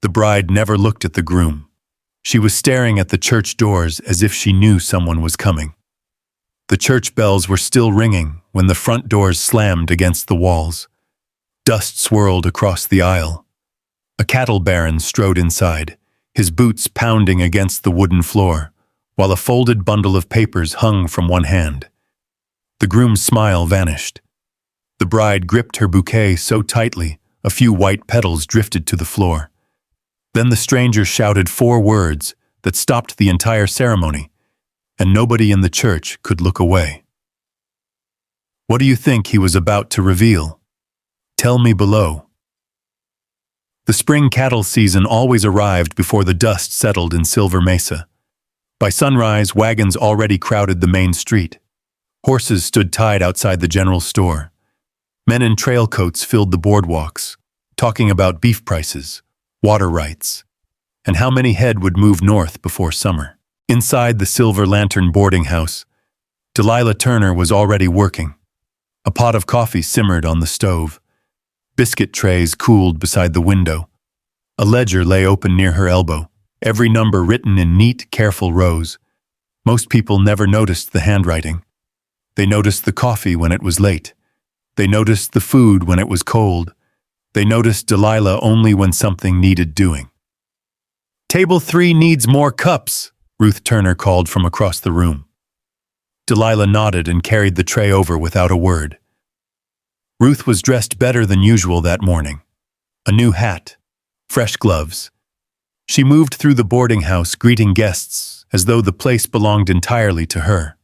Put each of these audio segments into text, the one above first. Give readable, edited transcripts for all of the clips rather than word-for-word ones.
The bride never looked at the groom. She was staring at the church doors as if she knew someone was coming. The church bells were still ringing when the front doors slammed against the walls. Dust swirled across the aisle. A cattle baron strode inside, his boots pounding against the wooden floor, while a folded bundle of papers hung from one hand. The groom's smile vanished. The bride gripped her bouquet so tightly, a few white petals drifted to the floor. Then the stranger shouted 4 words that stopped the entire ceremony, and nobody in the church could look away. What do you think he was about to reveal? Tell me below. The spring cattle season always arrived before the dust settled in Silver Mesa. By sunrise, wagons already crowded the main street. Horses stood tied outside the general store. Men in trail coats filled the boardwalks, talking about beef prices, water rights, and how many head would move north before summer. Inside the Silver Lantern boarding house, Delilah Turner was already working. A pot of coffee simmered on the stove. Biscuit trays cooled beside the window. A ledger lay open near her elbow, every number written in neat, careful rows. Most people never noticed the handwriting. They noticed the coffee when it was late. They noticed the food when it was cold. They noticed Delilah only when something needed doing. "Table 3 needs more cups," Ruth Turner called from across the room. Delilah nodded and carried the tray over without a word. Ruth was dressed better than usual that morning. A new hat, fresh gloves. She moved through the boarding house greeting guests as though the place belonged entirely to her.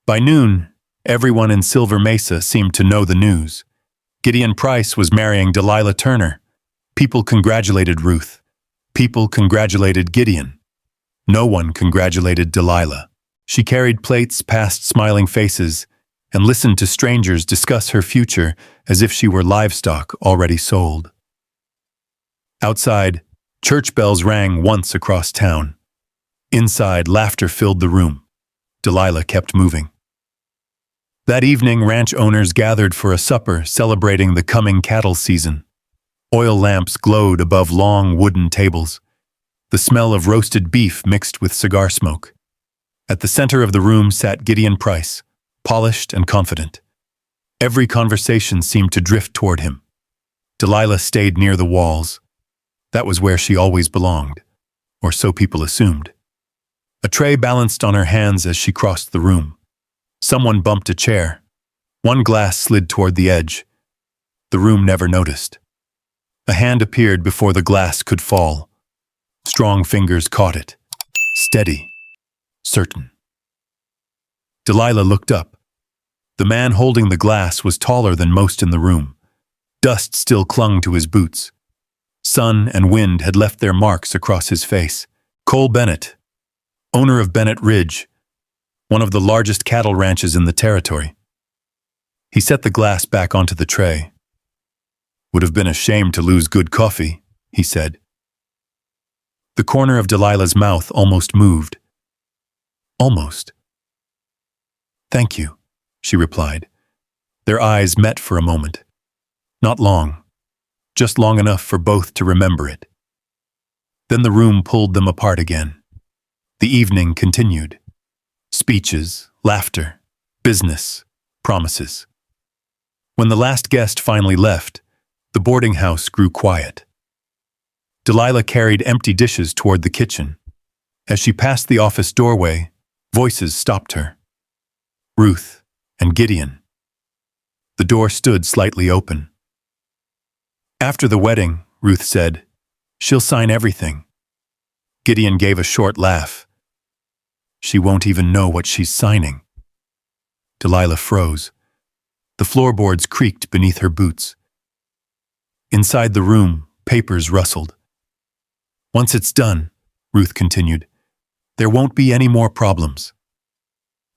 By noon, everyone in Silver Mesa seemed to know the news. Gideon Price was marrying Delilah Turner. People congratulated Ruth. People congratulated Gideon. No one congratulated Delilah. She carried plates past smiling faces and listened to strangers discuss her future as if she were livestock already sold. Outside, church bells rang once across town. Inside, laughter filled the room. Delilah kept moving. That evening, ranch owners gathered for a supper celebrating the coming cattle season. Oil lamps glowed above long wooden tables. The smell of roasted beef mixed with cigar smoke. At the center of the room sat Gideon Price, polished and confident. Every conversation seemed to drift toward him. Delilah stayed near the walls. That was where she always belonged, or so people assumed. A tray balanced on her hands as she crossed the room. Someone bumped a chair. One glass slid toward the edge. The room never noticed. A hand appeared before the glass could fall. Strong fingers caught it. Steady. Certain. Delilah looked up. The man holding the glass was taller than most in the room. Dust still clung to his boots. Sun and wind had left their marks across his face. Cole Bennett, owner of Bennett Ridge, one of the largest cattle ranches in the territory. He set the glass back onto the tray. "Would have been a shame to lose good coffee," he said. The corner of Delilah's mouth almost moved. Almost. "Thank you," she replied. Their eyes met for a moment. Not long, just long enough for both to remember it. Then the room pulled them apart again. The evening continued. Speeches, laughter, business, promises. When the last guest finally left, the boarding house grew quiet. Delilah carried empty dishes toward the kitchen. As she passed the office doorway, voices stopped her. Ruth and Gideon. The door stood slightly open. "After the wedding," Ruth said, "she'll sign everything." Gideon gave a short laugh. "She won't even know what she's signing." Delilah froze. The floorboards creaked beneath her boots. Inside the room, papers rustled. "Once it's done," Ruth continued, "there won't be any more problems."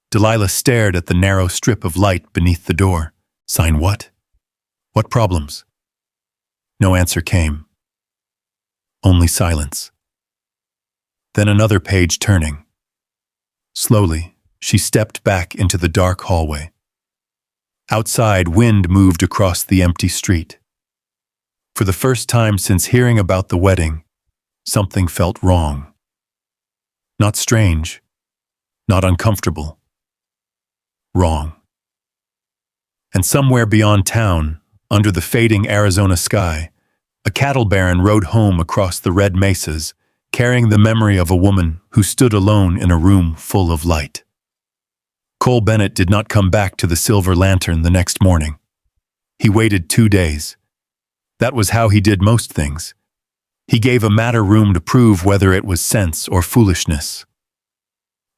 Delilah stared at the narrow strip of light beneath the door. "Sign what? What problems?" No answer came. Only silence. Then another page turning. Slowly, she stepped back into the dark hallway. Outside, wind moved across the empty street. For the first time since hearing about the wedding, something felt wrong. Not strange, not uncomfortable. Wrong. And somewhere beyond town, under the fading Arizona sky, a cattle baron rode home across the red mesas, carrying the memory of a woman who stood alone in a room full of light. Cole Bennett did not come back to the Silver Lantern the next morning. He waited 2 days. That was how he did most things. He gave a matter room to prove whether it was sense or foolishness.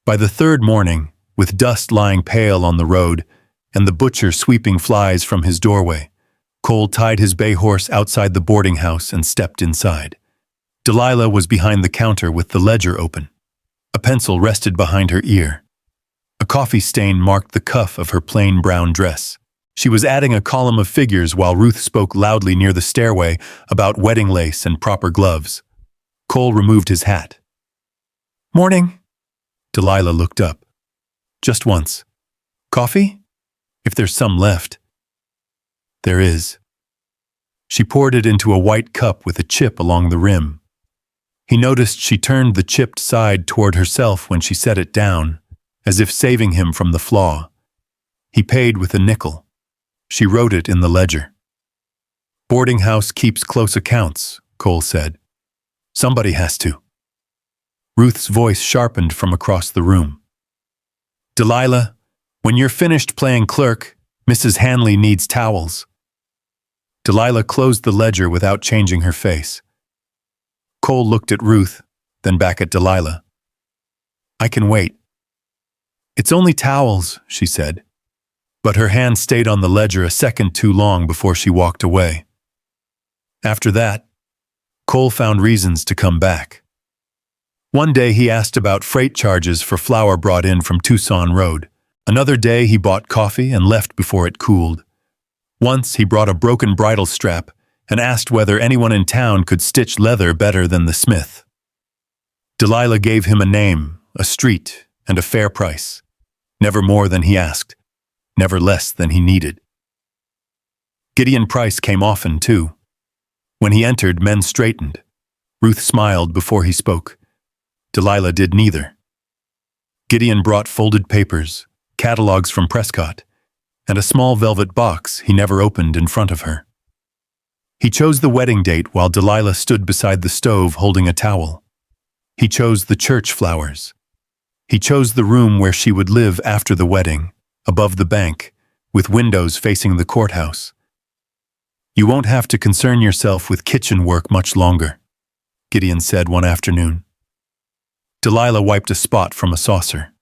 By the third morning, with dust lying pale on the road and the butcher sweeping flies from his doorway, Cole tied his bay horse outside the boarding house and stepped inside. Delilah was behind the counter with the ledger open. A pencil rested behind her ear. A coffee stain marked the cuff of her plain brown dress. She was adding a column of figures while Ruth spoke loudly near the stairway about wedding lace and proper gloves. Cole removed his hat. "Morning." Delilah looked up. "Just once. Coffee? If there's some left." "There is." She poured it into a white cup with a chip along the rim. He noticed she turned the chipped side toward herself when she set it down, as if saving him from the flaw. He paid with a nickel. She wrote it in the ledger. "Boarding house keeps close accounts," Cole said. "Somebody has to." Ruth's voice sharpened from across the room. "Delilah, when you're finished playing clerk, Mrs. Hanley needs towels." Delilah closed the ledger without changing her face. Cole looked at Ruth, then back at Delilah. "I can wait." "It's only towels," she said. But her hand stayed on the ledger a second too long before she walked away. After that, Cole found reasons to come back. One day he asked about freight charges for flour brought in from Tucson Road. Another day he bought coffee and left before it cooled. Once he brought a broken bridle strap and asked whether anyone in town could stitch leather better than the smith. Delilah gave him a name, a street, and a fair price. Never more than he asked, never less than he needed. Gideon Price came often, too. When he entered, men straightened. Ruth smiled before he spoke. Delilah did neither. Gideon brought folded papers, catalogs from Prescott, and a small velvet box he never opened in front of her. He chose the wedding date while Delilah stood beside the stove holding a towel. He chose the church flowers. He chose the room where she would live after the wedding, above the bank, with windows facing the courthouse. "You won't have to concern yourself with kitchen work much longer," Gideon said one afternoon. Delilah wiped a spot from a saucer.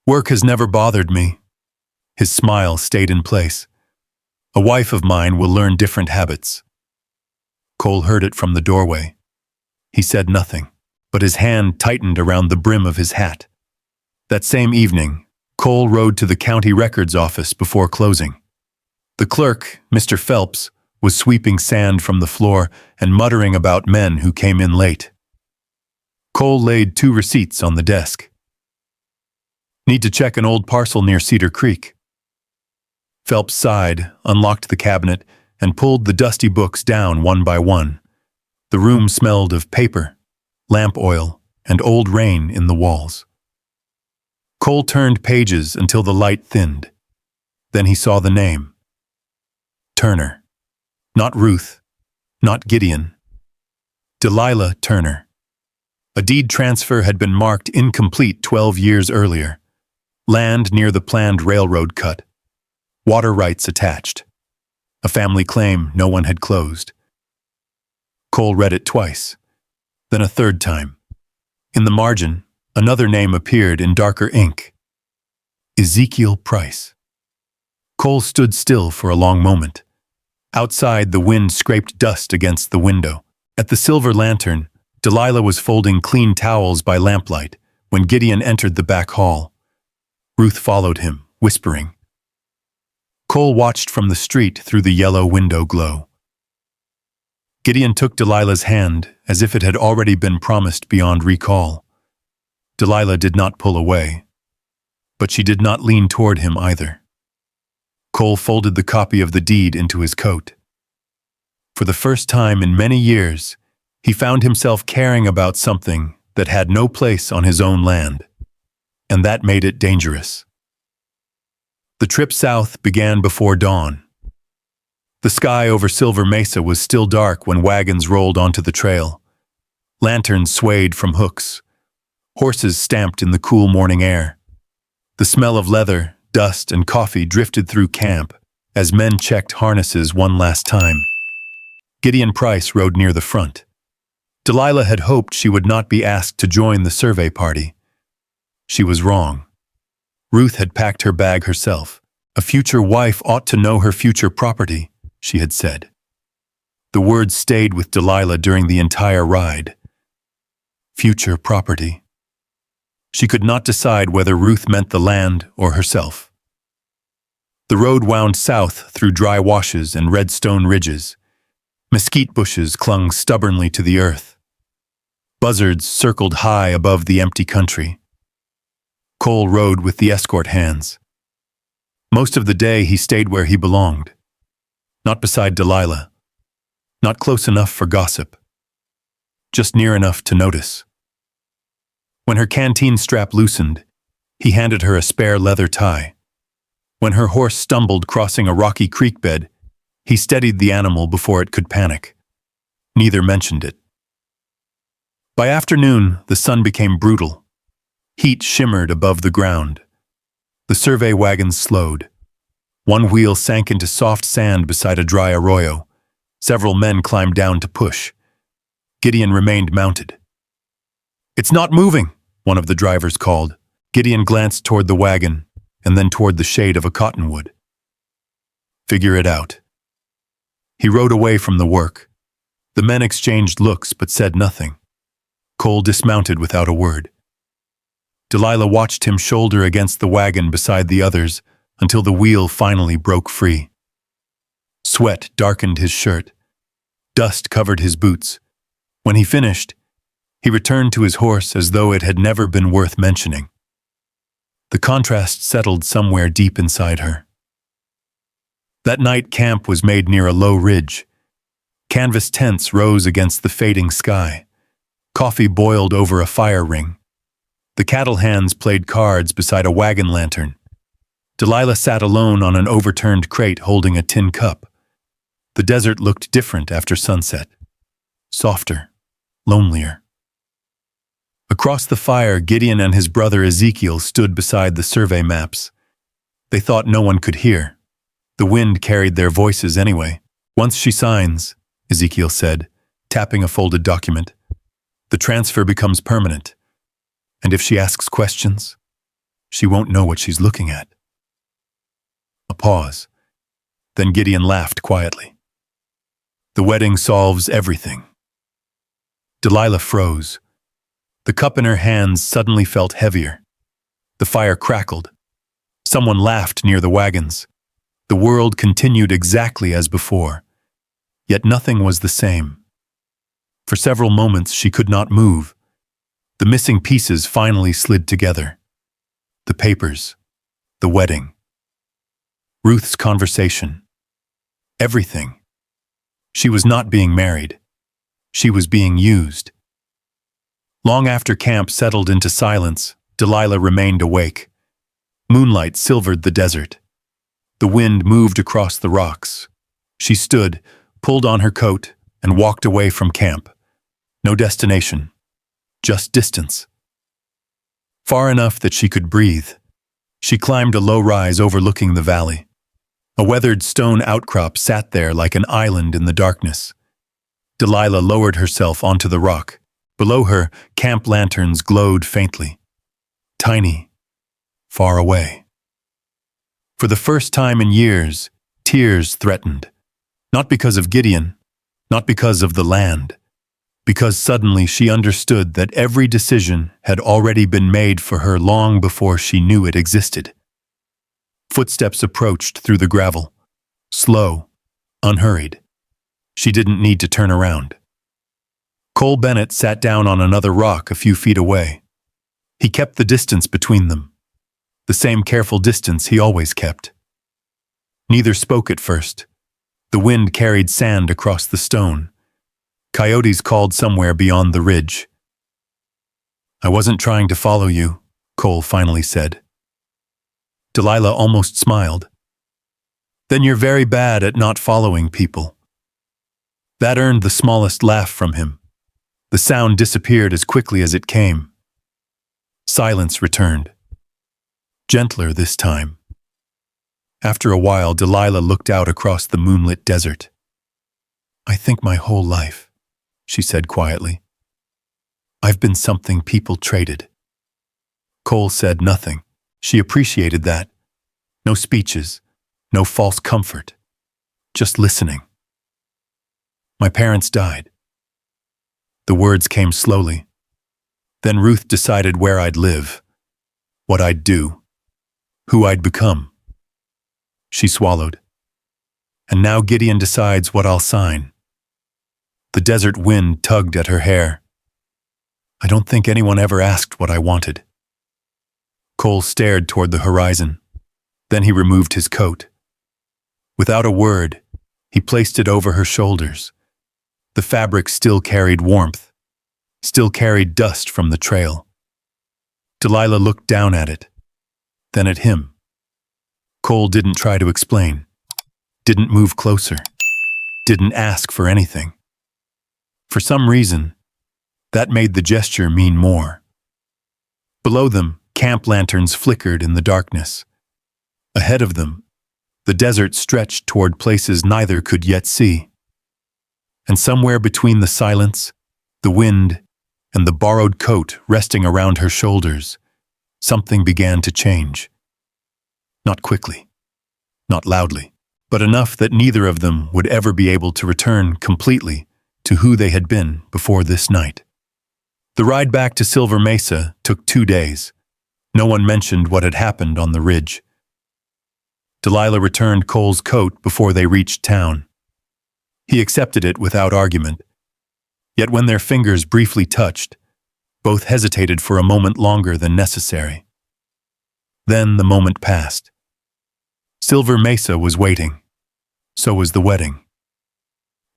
"Work has never bothered me." His smile stayed in place. "A wife of mine will learn different habits." Cole heard it from the doorway. He said nothing, but his hand tightened around the brim of his hat. That same evening, Cole rode to the county records office before closing. The clerk, Mr. Phelps, was sweeping sand from the floor and muttering about men who came in late. Cole laid 2 receipts on the desk. "Need to check an old parcel near Cedar Creek." Phelps sighed, unlocked the cabinet, and pulled the dusty books down one by one. The room smelled of paper, lamp oil, and old rain in the walls. Cole turned pages until the light thinned. Then he saw the name. Turner. Not Ruth. Not Gideon. Delilah Turner. A deed transfer had been marked incomplete 12 years earlier. Land near the planned railroad cut. Water rights attached. A family claim no one had closed. Cole read it twice, then a third time. In the margin, another name appeared in darker ink. Ezekiel Price. Cole stood still for a long moment. Outside, the wind scraped dust against the window. At the Silver Lantern, Delilah was folding clean towels by lamplight when Gideon entered the back hall. Ruth followed him, whispering. Cole watched from the street through the yellow window glow. Gideon took Delilah's hand as if it had already been promised beyond recall. Delilah did not pull away, but she did not lean toward him either. Cole folded the copy of the deed into his coat. For the first time in many years, he found himself caring about something that had no place on his own land, and that made it dangerous. The trip south began before dawn. The sky over Silver Mesa was still dark when wagons rolled onto the trail. Lanterns swayed from hooks. Horses stamped in the cool morning air. The smell of leather, dust, and coffee drifted through camp as men checked harnesses one last time. Gideon Price rode near the front. Delilah had hoped she would not be asked to join the survey party. She was wrong. Ruth had packed her bag herself. A future wife ought to know her future property, she had said. The words stayed with Delilah during the entire ride. Future property. She could not decide whether Ruth meant the land or herself. The road wound south through dry washes and red stone ridges. Mesquite bushes clung stubbornly to the earth. Buzzards circled high above the empty country. Cole rode with the escort hands. Most of the day he stayed where he belonged. Not beside Delilah. Not close enough for gossip. Just near enough to notice. When her canteen strap loosened, he handed her a spare leather tie. When her horse stumbled crossing a rocky creek bed, he steadied the animal before it could panic. Neither mentioned it. By afternoon, the sun became brutal. Heat shimmered above the ground. The survey wagons slowed. One wheel sank into soft sand beside a dry arroyo. Several men climbed down to push. Gideon remained mounted. "It's not moving," one of the drivers called. Gideon glanced toward the wagon and then toward the shade of a cottonwood. "Figure it out." He rode away from the work. The men exchanged looks but said nothing. Cole dismounted without a word. Delilah watched him shoulder against the wagon beside the others until the wheel finally broke free. Sweat darkened his shirt. Dust covered his boots. When he finished, he returned to his horse as though it had never been worth mentioning. The contrast settled somewhere deep inside her. That night camp was made near a low ridge. Canvas tents rose against the fading sky. Coffee boiled over a fire ring. The cattle hands played cards beside a wagon lantern. Delilah sat alone on an overturned crate holding a tin cup. The desert looked different after sunset. Softer, lonelier. Across the fire, Gideon and his brother Ezekiel stood beside the survey maps. They thought no one could hear. The wind carried their voices anyway. "Once she signs," Ezekiel said, tapping a folded document, "the transfer becomes permanent. And if she asks questions, she won't know what she's looking at." A pause. Then Gideon laughed quietly. "The wedding solves everything." Delilah froze. The cup in her hands suddenly felt heavier. The fire crackled. Someone laughed near the wagons. The world continued exactly as before. Yet nothing was the same. For several moments she could not move. The missing pieces finally slid together. The papers. The wedding. Ruth's conversation. Everything. She was not being married. She was being used. Long after camp settled into silence, Delilah remained awake. Moonlight silvered the desert. The wind moved across the rocks. She stood, pulled on her coat, and walked away from camp. No destination. Just distance. Far enough that she could breathe. She climbed a low rise overlooking the valley. A weathered stone outcrop sat there like an island in the darkness. Delilah lowered herself onto the rock. Below her, camp lanterns glowed faintly. Tiny. Far away. For the first time in years, tears threatened. Not because of Gideon, not because of the land. Because suddenly she understood that every decision had already been made for her long before she knew it existed. Footsteps approached through the gravel. Slow, unhurried. She didn't need to turn around. Cole Bennett sat down on another rock a few feet away. He kept the distance between them. The same careful distance he always kept. Neither spoke at first. The wind carried sand across the stone. Coyotes called somewhere beyond the ridge. "I wasn't trying to follow you," Cole finally said. Delilah almost smiled. "Then you're very bad at not following people." That earned the smallest laugh from him. The sound disappeared as quickly as it came. Silence returned. Gentler this time. After a while, Delilah looked out across the moonlit desert. "I think my whole life," she said quietly, "I've been something people traded." Cole said nothing. She appreciated that. No speeches, no false comfort, just listening. "My parents died." The words came slowly. Then Ruth decided where I'd live, what I'd do, who I'd become. She swallowed. "And now Gideon decides what I'll sign." The desert wind tugged at her hair. "I don't think anyone ever asked what I wanted." Cole stared toward the horizon. Then he removed his coat. Without a word, he placed it over her shoulders. The fabric still carried warmth, still carried dust from the trail. Delilah looked down at it, then at him. Cole didn't try to explain, didn't move closer, didn't ask for anything. For some reason, that made the gesture mean more. Below them, camp lanterns flickered in the darkness. Ahead of them, the desert stretched toward places neither could yet see. And somewhere between the silence, the wind, and the borrowed coat resting around her shoulders, something began to change. Not quickly, not loudly, but enough that neither of them would ever be able to return completely to who they had been before this night. The ride back to Silver Mesa took 2 days. No one mentioned what had happened on the ridge. Delilah returned Cole's coat before they reached town. He accepted it without argument. Yet when their fingers briefly touched, both hesitated for a moment longer than necessary. Then the moment passed. Silver Mesa was waiting. So was the wedding.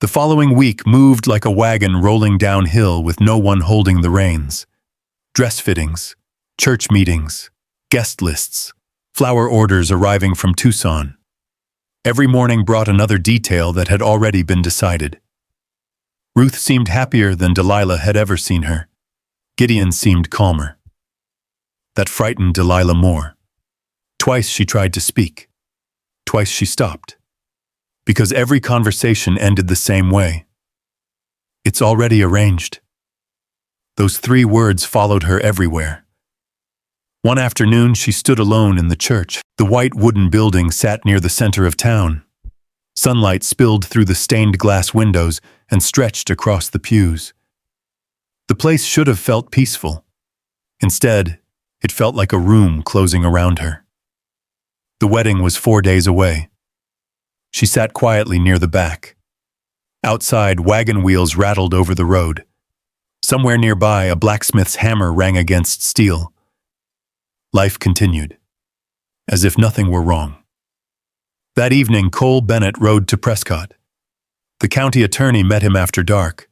The following week moved like a wagon rolling downhill with no one holding the reins. Dress fittings, church meetings, guest lists, flower orders arriving from Tucson. Every morning brought another detail that had already been decided. Ruth seemed happier than Delilah had ever seen her. Gideon seemed calmer. That frightened Delilah more. Twice she tried to speak. Twice she stopped. Because every conversation ended the same way. "It's already arranged." Those 3 words followed her everywhere. One afternoon, she stood alone in the church. The white wooden building sat near the center of town. Sunlight spilled through the stained glass windows and stretched across the pews. The place should have felt peaceful. Instead, it felt like a room closing around her. The wedding was 4 days away. She sat quietly near the back. Outside, wagon wheels rattled over the road. Somewhere nearby, a blacksmith's hammer rang against steel. Life continued, as if nothing were wrong. That evening, Cole Bennett rode to Prescott. The county attorney met him after dark.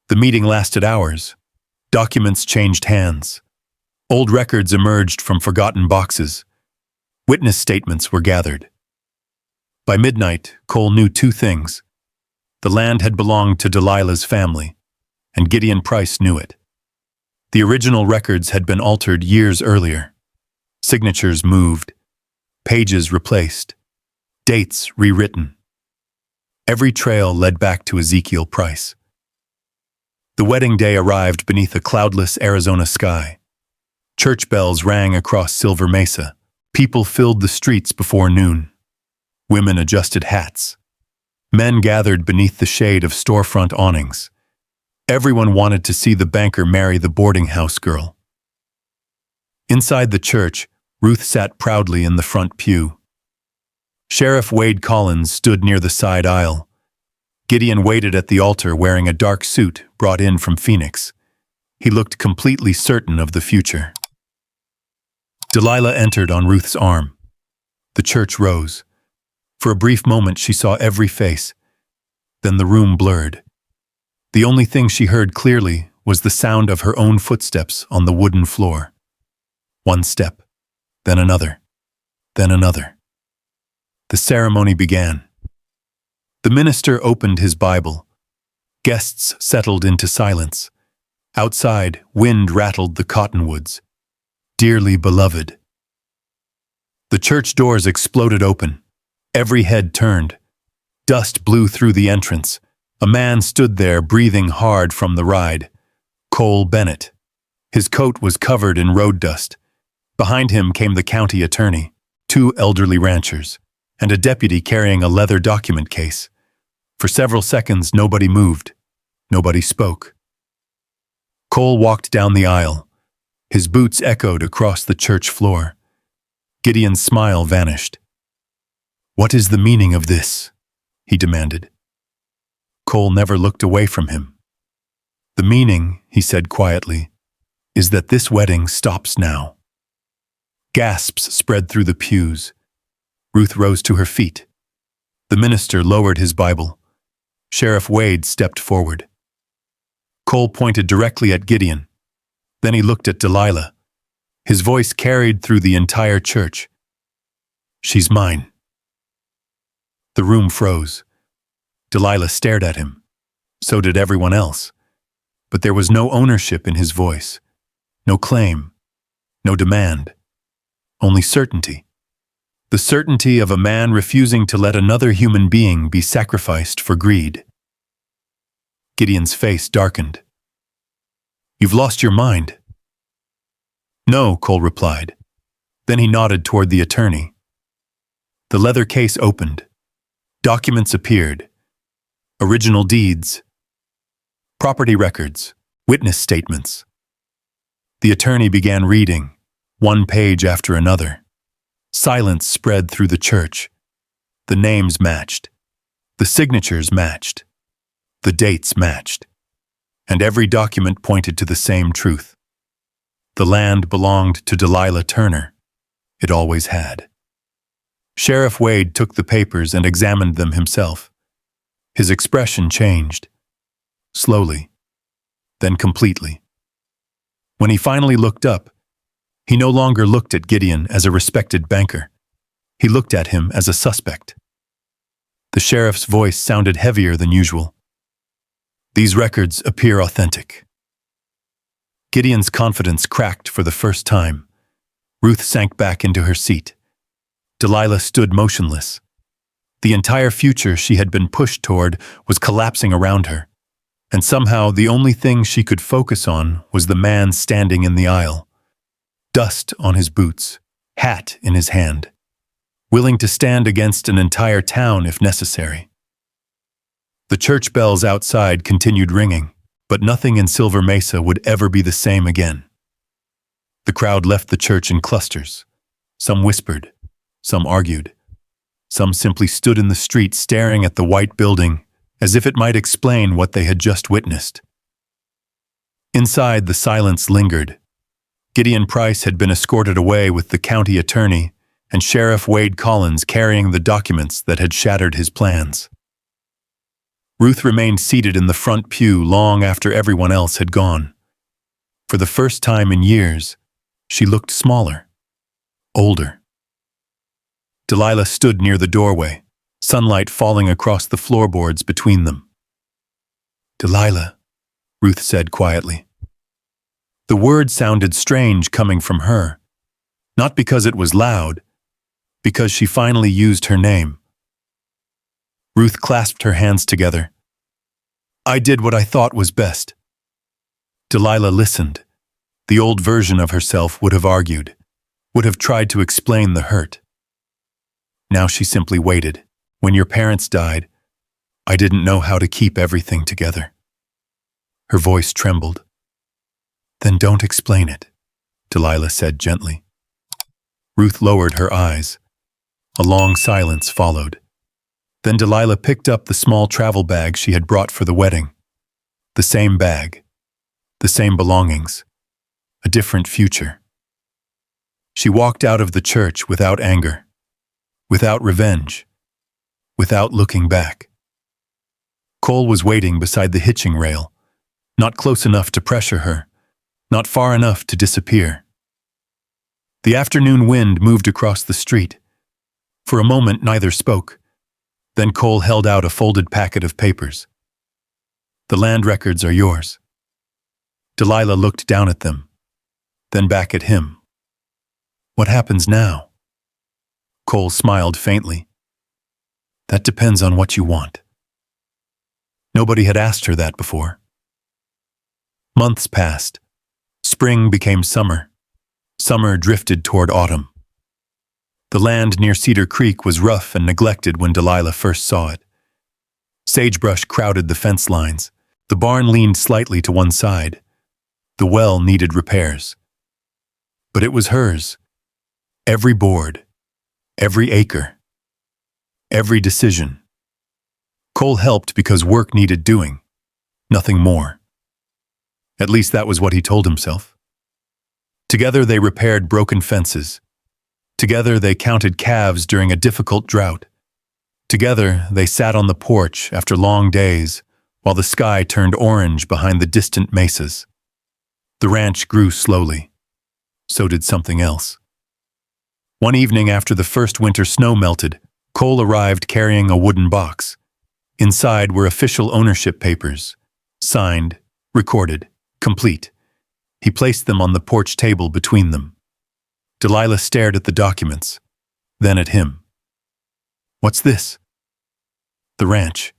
The meeting lasted hours. Documents changed hands. Old records emerged from forgotten boxes. Witness statements were gathered. By midnight, Cole knew 2 things. The land had belonged to Delilah's family, and Gideon Price knew it. The original records had been altered years earlier. Signatures moved, pages replaced, dates rewritten. Every trail led back to Ezekiel Price. The wedding day arrived beneath a cloudless Arizona sky. Church bells rang across Silver Mesa. People filled the streets before noon. Women adjusted hats. Men gathered beneath the shade of storefront awnings. Everyone wanted to see the banker marry the boarding house girl. Inside the church, Ruth sat proudly in the front pew. Sheriff Wade Collins stood near the side aisle. Gideon waited at the altar wearing a dark suit brought in from Phoenix. He looked completely certain of the future. Delilah entered on Ruth's arm. The church rose. For a brief moment she saw every face. Then the room blurred. The only thing she heard clearly was the sound of her own footsteps on the wooden floor. One step, then another, then another. The ceremony began. The minister opened his Bible. Guests settled into silence. Outside, wind rattled the cottonwoods. Dearly beloved. The church doors exploded open. Every head turned. Dust blew through the entrance. A man stood there breathing hard from the ride. Cole Bennett. His coat was covered in road dust. Behind him came the county attorney, 2 elderly ranchers, and a deputy carrying a leather document case. For several seconds, nobody moved. Nobody spoke. Cole walked down the aisle. His boots echoed across the church floor. Gideon's smile vanished. "What is the meaning of this?" he demanded. Cole never looked away from him. "The meaning," he said quietly, "is that this wedding stops now." Gasps spread through the pews. Ruth rose to her feet. The minister lowered his Bible. Sheriff Wade stepped forward. Cole pointed directly at Gideon. Then he looked at Delilah. His voice carried through the entire church. "She's mine." The room froze. Delilah stared at him. So did everyone else. But there was no ownership in his voice. No claim. No demand. Only certainty. The certainty of a man refusing to let another human being be sacrificed for greed. Gideon's face darkened. "You've lost your mind." "No," Cole replied. Then he nodded toward the attorney. The leather case opened. Documents appeared. Original deeds. Property records. Witness statements. The attorney began reading, one page after another. Silence spread through the church. The names matched. The signatures matched. The dates matched. And every document pointed to the same truth. The land belonged to Delilah Turner. It always had. Sheriff Wade took the papers and examined them himself. His expression changed. Slowly. Then completely. When he finally looked up, he no longer looked at Gideon as a respected banker. He looked at him as a suspect. The sheriff's voice sounded heavier than usual. "These records appear authentic." Gideon's confidence cracked for the first time. Ruth sank back into her seat. Delilah stood motionless. The entire future she had been pushed toward was collapsing around her, and somehow the only thing she could focus on was the man standing in the aisle. Dust on his boots, hat in his hand, willing to stand against an entire town if necessary. The church bells outside continued ringing, but nothing in Silver Mesa would ever be the same again. The crowd left the church in clusters. Some whispered, some argued. Some simply stood in the street staring at the white building as if it might explain what they had just witnessed. Inside, the silence lingered. Gideon Price had been escorted away with the county attorney and Sheriff Wade Collins carrying the documents that had shattered his plans. Ruth remained seated in the front pew long after everyone else had gone. For the first time in years, she looked smaller, older. Delilah stood near the doorway, sunlight falling across the floorboards between them. "Delilah," Ruth said quietly. The word sounded strange coming from her, not because it was loud, because she finally used her name. Ruth clasped her hands together. "I did what I thought was best." Delilah listened. The old version of herself would have argued, would have tried to explain the hurt. Now she simply waited. "When your parents died, I didn't know how to keep everything together." Her voice trembled. "Then don't explain it," Delilah said gently. Ruth lowered her eyes. A long silence followed. Then Delilah picked up the small travel bag she had brought for the wedding. The same bag. The same belongings. A different future. She walked out of the church without anger. Without revenge. without looking back. Cole was waiting beside the hitching rail, not close enough to pressure her, not far enough to disappear. The afternoon wind moved across the street. For a moment, neither spoke. Then Cole held out a folded packet of papers. "The land records are yours." Delilah looked down at them, then back at him. "What happens now?" Cole smiled faintly. "That depends on what you want." Nobody had asked her that before. Months passed. Spring became summer. Summer drifted toward autumn. The land near Cedar Creek was rough and neglected when Delilah first saw it. Sagebrush crowded the fence lines. The barn leaned slightly to one side. The well needed repairs. But it was hers. Every board, every acre, every decision. Cole helped because work needed doing, nothing more. At least that was what he told himself. Together they repaired broken fences. Together they counted calves during a difficult drought. Together they sat on the porch after long days while the sky turned orange behind the distant mesas. The ranch grew slowly. So did something else. One evening after the first winter snow melted, Cole arrived carrying a wooden box. Inside were official ownership papers, signed, recorded, complete. He placed them on the porch table between them. Delilah stared at the documents, then at him. "What's this?" "The ranch."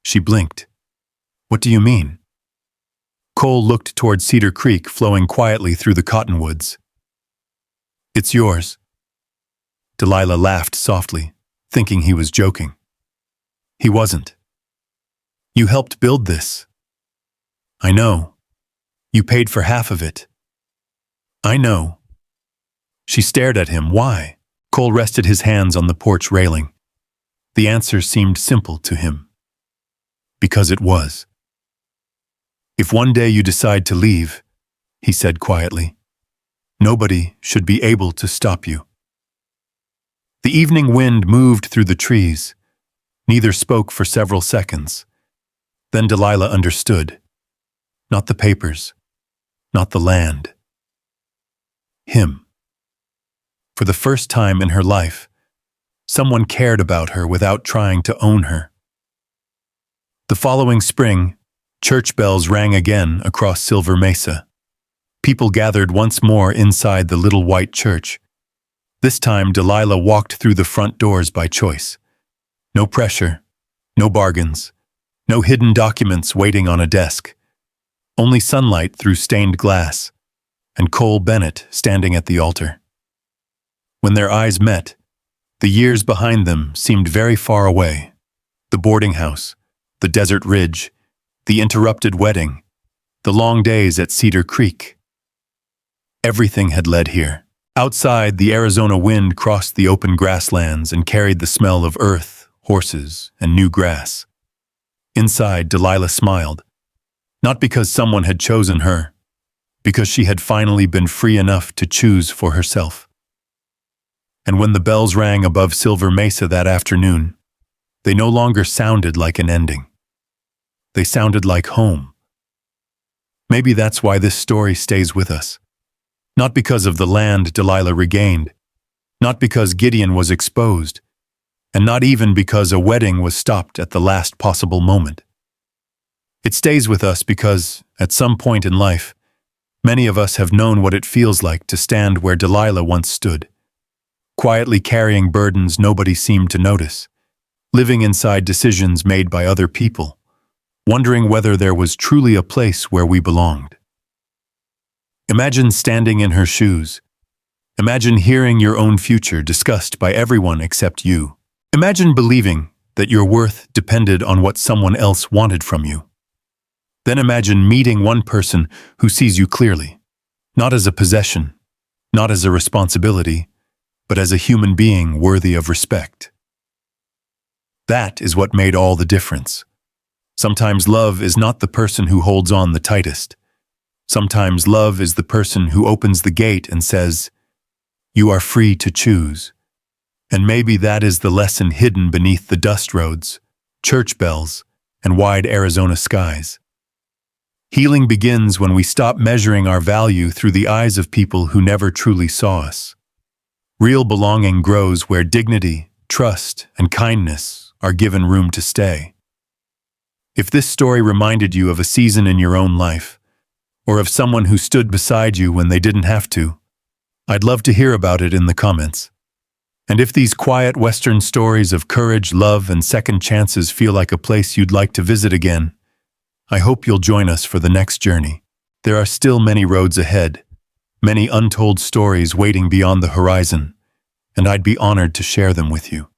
She blinked. "What do you mean?" Cole looked toward Cedar Creek flowing quietly through the cottonwoods. "It's yours." Delilah laughed softly, thinking he was joking. He wasn't. "You helped build this." "I know. You paid for half of it." "I know." She stared at him. Why? Cole rested his hands on the porch railing. The answer seemed simple to him. Because it was. "If one day you decide to leave," he said quietly, "nobody should be able to stop you." The evening wind moved through the trees. Neither spoke for several seconds. Then Delilah understood. Not the papers, not the land. Him. For the first time in her life, someone cared about her without trying to own her. The following spring, church bells rang again across Silver Mesa. People gathered once more inside the little white church. This time Delilah walked through the front doors by choice. No pressure, no bargains, no hidden documents waiting on a desk. Only sunlight through stained glass, and Cole Bennett standing at the altar. When their eyes met, the years behind them seemed very far away. The boarding house, the desert ridge, the interrupted wedding, the long days at Cedar Creek. Everything had led here. Outside, the Arizona wind crossed the open grasslands and carried the smell of earth, horses, and new grass. Inside, Delilah smiled, not because someone had chosen her, because she had finally been free enough to choose for herself. And when the bells rang above Silver Mesa that afternoon, they no longer sounded like an ending. They sounded like home. Maybe that's why this story stays with us. Not because of the land Delilah regained, not because Gideon was exposed, and not even because a wedding was stopped at the last possible moment. It stays with us because, at some point in life, many of us have known what it feels like to stand where Delilah once stood, quietly carrying burdens nobody seemed to notice, living inside decisions made by other people, wondering whether there was truly a place where we belonged. Imagine standing in her shoes. Imagine hearing your own future discussed by everyone except you. Imagine believing that your worth depended on what someone else wanted from you. Then imagine meeting one person who sees you clearly, not as a possession, not as a responsibility, but as a human being worthy of respect. That is what made all the difference. Sometimes love is not the person who holds on the tightest. Sometimes love is the person who opens the gate and says, "You are free to choose. And maybe that is the lesson hidden beneath the dust roads, church bells, and wide Arizona skies. Healing begins when we stop measuring our value through the eyes of people who never truly saw us. Real belonging grows where dignity, trust, and kindness are given room to stay. If this story reminded you of a season in your own life, or of someone who stood beside you when they didn't have to, I'd love to hear about it in the comments. And if these quiet Western stories of courage, love, and second chances feel like a place you'd like to visit again, I hope you'll join us for the next journey. There are still many roads ahead, many untold stories waiting beyond the horizon, and I'd be honored to share them with you.